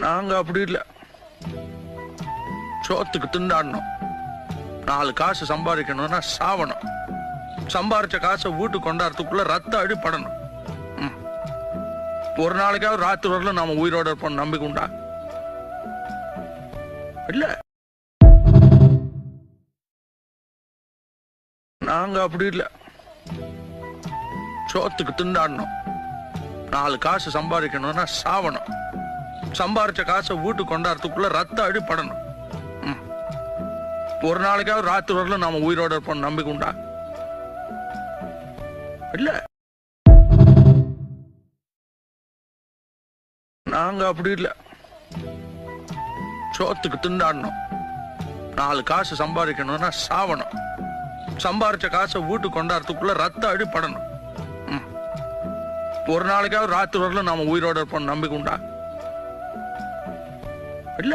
நாங்க அப்படி இல்ல. சோத்துக்கு திண்டாடணும். 4 காசு சம்பாதிக்கணும்னா சாவணும். சம்பாரிச்ச காசை வீட்டுக்கு கொண்டாடுறதுக்குள்ள ரத்த அடிப்படணும். ஒரு நாளைக்காவது ராத்திரி வரல நாம உயிரோட இருப்போம் நம்பிக்கை உண்டா? இல்ல. நாங்க அப்படி இல்ல. சோத்துக்கு திண்டாடணும். 4 காசு சம்பாதிக்கணும்னா சாவணும். சம்பாரிச்ச காசை வீட்டுக்கு கொண்டாடுறதுக்குள்ள ரத்த அடிப்படணும். ஒரு நாளைக்காவது ராத்திரி வரல நாம உயிரோட இருப்போம் நம்பிக்கை உண்டா? இல்ல. நாங்க அப்படி இல்ல. சோத்துக்கு திண்டாடணும். 4 காசு சம்பாதிக்கணும்னா சாவணும். சம்பாரிச்ச காசை வீட்டுக்கு கொண்டாடுறதுக்குள்ள ரத்த அடிப்படணும். ஒரு நாளைக்காவது ராத்திரி வரல நாம உயிரோட இருப்போம் நம்பிக்கை உண்டா? இல்ல.